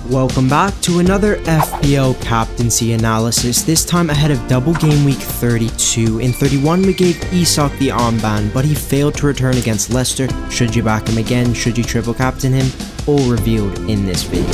Welcome back to another FPL captaincy analysis, this time ahead of double game week 32. In 31 we gave Isak the armband, but he failed to return against Leicester. Should you back him again? Should you triple captain him? All revealed in this video.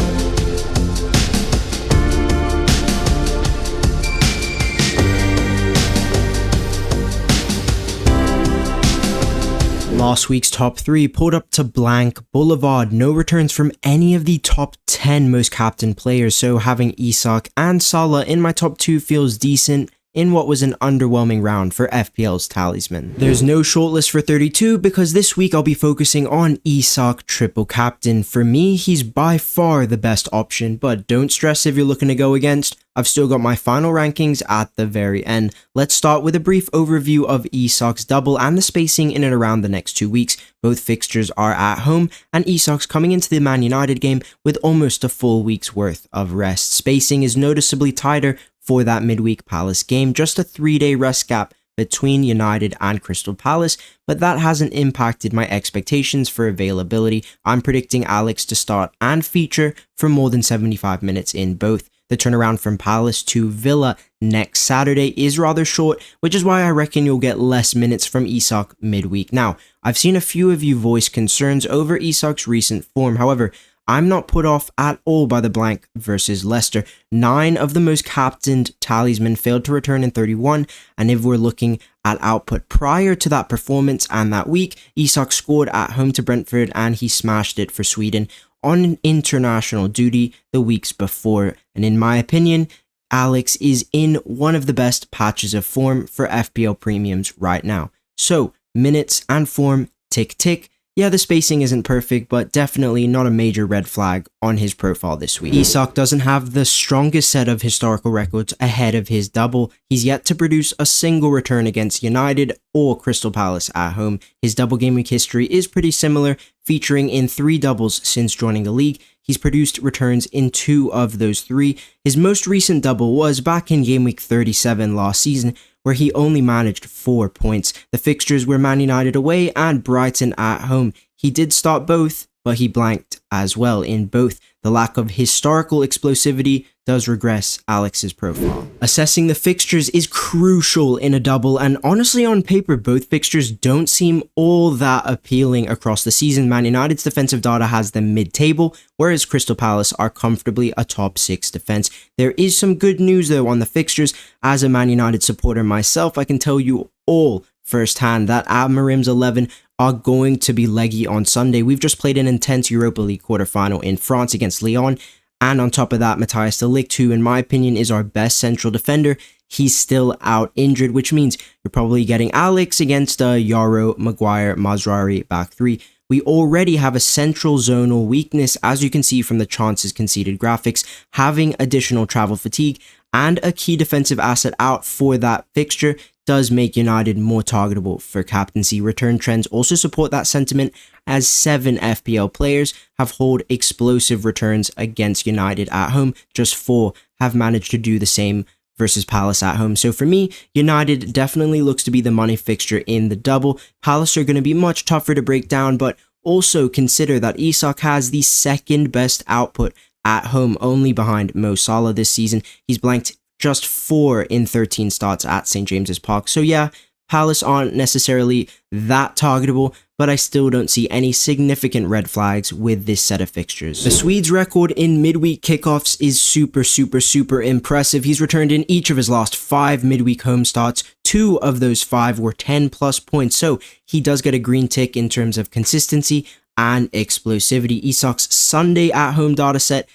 Last week's top 3 pulled up to blank Boulevard, no returns from any of the top 10 most captained players, so having Isak and Salah in my top 2 feels decent in what was an underwhelming round for FPL's talisman. There's no shortlist for 32 because this week I'll be focusing on Isak triple captain. For me, he's by far the best option, but don't stress if you're looking to go against. I've still got my final rankings at the very end. Let's start with a brief overview of Isak's double and the spacing in and around the next 2 weeks. Both fixtures are at home, and Isak's coming into the Man United game with almost a full week's worth of rest. Spacing is noticeably tighter for that midweek Palace game, just a 3-day rest gap between United and Crystal Palace, but that hasn't impacted my expectations for availability. I'm predicting Alex to start and feature for more than 75 minutes in both. The turnaround from Palace to Villa next Saturday is rather short, which is why I reckon you'll get less minutes from Isak midweek. Now, I've seen a few of you voice concerns over Isak's recent form. However, I'm not put off at all by the blank versus Leicester. 9 of the most captained talisman failed to return in 31, and if we're looking at output prior to that performance and that week, Isak scored at home to Brentford and he smashed it for Sweden on international duty the weeks before. And in my opinion, Alex is in one of the best patches of form for FPL premiums right now. So, minutes and form, tick tick. Yeah, the spacing isn't perfect, but definitely not a major red flag on his profile this week. Isak doesn't have the strongest set of historical records ahead of his double. He's yet to produce a single return against United or Crystal Palace at home. His double game week history is pretty similar, featuring in 3 doubles since joining the league. He's produced returns in 2 of those 3. His most recent double was back in game week 37 last season, where he only managed 4 points. The fixtures were Man United away and Brighton at home. He did start both, but he blanked as well in both. The lack of historical explosivity does regress Alex's profile. Assessing the fixtures is crucial in a double, and honestly on paper both fixtures don't seem all that appealing across the season. Man United's defensive data has them mid-table, whereas Crystal Palace are comfortably a top 6 defense. There is some good news though on the fixtures. As a Man United supporter myself, I can tell you all firsthand that Amarim's 11 are going to be leggy on Sunday. We've just played an intense Europa League quarterfinal in France against Lyon, and on top of that, Matthias de Ligt, who in my opinion is our best central defender, he's still out injured, which means you're probably getting Alex against Yaro, Maguire, Mazraoui back 3. We already have a central zonal weakness, as you can see from the chances conceded graphics. Having additional travel fatigue and a key defensive asset out for that fixture does make United more targetable for captaincy. Return trends also support that sentiment, as 7 FPL players have hauled explosive returns against United at home. Just 4 have managed to do the same versus Palace at home. So for me, United definitely looks to be the money fixture in the double. Palace are going to be much tougher to break down, but also consider that Isak has the second best output at home, only behind Mo Salah this season. He's blanked just 4 in 13 starts at St. James's Park. So yeah, Palace aren't necessarily that targetable, but I still don't see any significant red flags with this set of fixtures. The Swede's record in midweek kickoffs is super impressive. He's returned in each of his last 5 midweek home starts. 2 of those 5 were 10 plus points, so he does get a green tick in terms of consistency and explosivity. Isak's Sunday at home data set,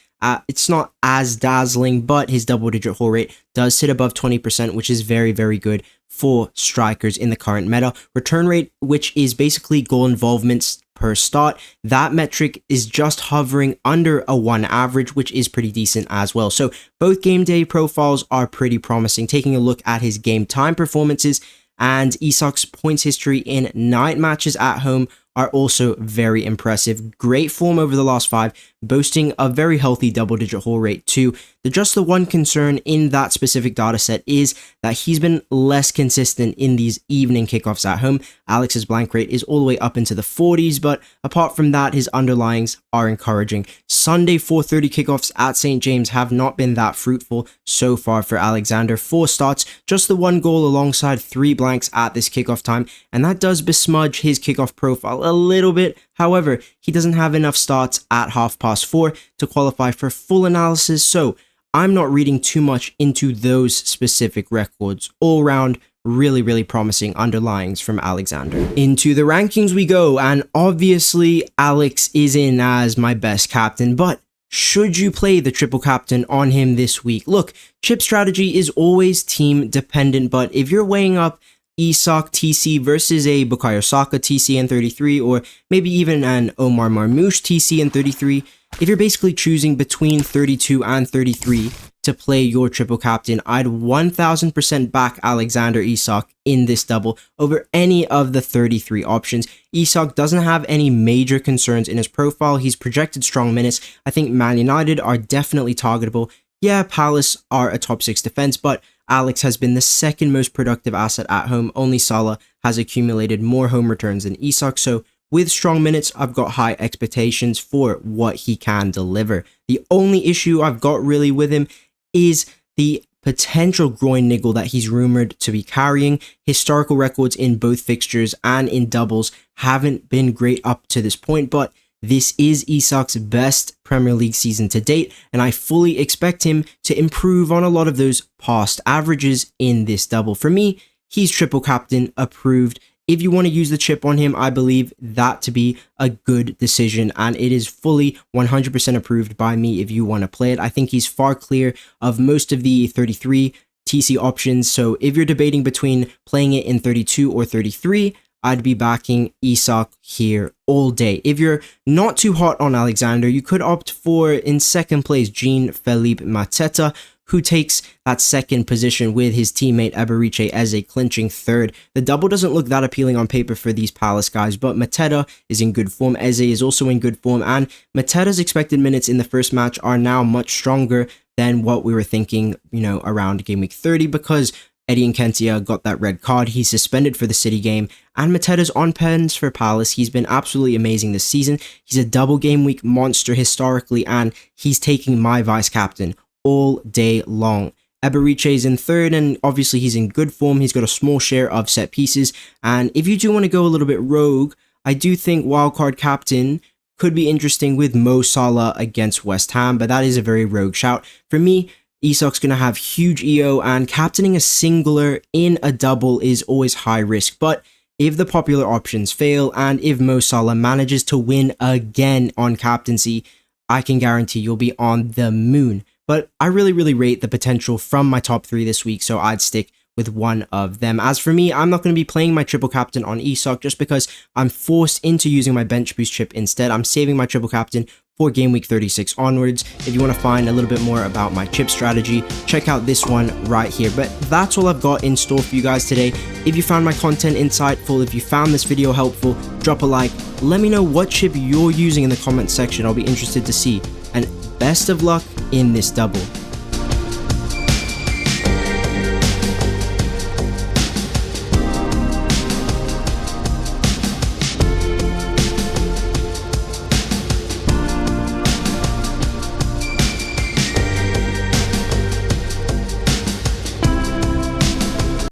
it's not as dazzling, but his double-digit haul rate does sit above 20%, which is very good for strikers in the current meta. Return rate, which is basically goal involvements per start, that metric is just hovering under a 1 average, which is pretty decent as well. So both game day profiles are pretty promising. Taking a look at his game time performances and Isak's points history in night matches at home are also very impressive. Great form over the last 5, boasting a very healthy double-digit haul rate too. Just the one concern in that specific dataset is that he's been less consistent in these evening kickoffs at home. Alex's blank rate is all the way up into the 40s, but apart from that, his underlyings are encouraging. Sunday 4:30 kickoffs at St. James have not been that fruitful so far for Alexander. 4 starts, just the 1 goal alongside 3 blanks at this kickoff time, and that does besmudge his kickoff profile a little bit. However, he doesn't have enough starts at 4:30 to qualify for full analysis, so I'm not reading too much into those specific records. All round, really promising underlyings from Alexander. Into the rankings we go, and obviously Alex is in as my best captain, but should you play the triple captain on him this week? Look, chip strategy is always team dependent, but if you're weighing up Isak TC versus a Bukayo Saka TC and 33, or maybe even an Omar Marmoush TC and 33, if you're basically choosing between 32 and 33 to play your triple captain, I'd 1000% back Alexander Isak in this double over any of the 33 options. Isak doesn't have any major concerns in his profile. He's projected strong minutes. I think Man United are definitely targetable. Yeah, Palace are a top 6 defense, but Alex has been the second most productive asset at home. Only Salah has accumulated more home returns than Isak, so with strong minutes, I've got high expectations for what he can deliver. The only issue I've got really with him is the potential groin niggle that he's rumored to be carrying. Historical records in both fixtures and in doubles haven't been great up to this point, but this is Isak's best Premier League season to date, and I fully expect him to improve on a lot of those past averages in this double. For me, he's triple captain approved. If you want to use the chip on him, I believe that to be a good decision, and it is fully 100% approved by me if you want to play it. I think he's far clear of most of the 33 TC options, so if you're debating between playing it in 32 or 33, I'd be backing Isak here all day. If you're not too hot on Alexander, you could opt for, in second place, Jean-Philippe Mateta, who takes that second position with his teammate Eberiche Eze clinching third. The double doesn't look that appealing on paper for these Palace guys, but Mateta is in good form, Eze is also in good form, and Mateta's expected minutes in the first match are now much stronger than what we were thinking, around game week 30, because Eddie Nketiah got that red card. He's suspended for the City game, and Mateta's on pens for Palace. He's been absolutely amazing this season. He's a double game week monster historically, and he's taking my vice captain all day long. Eberiche is in third, and obviously he's in good form. He's got a small share of set pieces, and if you do want to go a little bit rogue, I do think wildcard captain could be interesting with Mo Salah against West Ham, but that is a very rogue shout. For me, Isak's going to have huge EO, and captaining a singular in a double is always high risk, but if the popular options fail, and if Mo Salah manages to win again on captaincy, I can guarantee you'll be on the moon. But I really rate the potential from my top 3 this week, so I'd stick with one of them. As for me, I'm not going to be playing my triple captain on Isak just because I'm forced into using my bench boost chip instead. I'm saving my triple captain for game week 36 onwards. If you want to find a little bit more about my chip strategy, check out this one right here. But that's all I've got in store for you guys today. If you found my content insightful, if you found this video helpful, drop a like. Let me know what chip you're using in the comment section. I'll be interested to see. And best of luck in this double.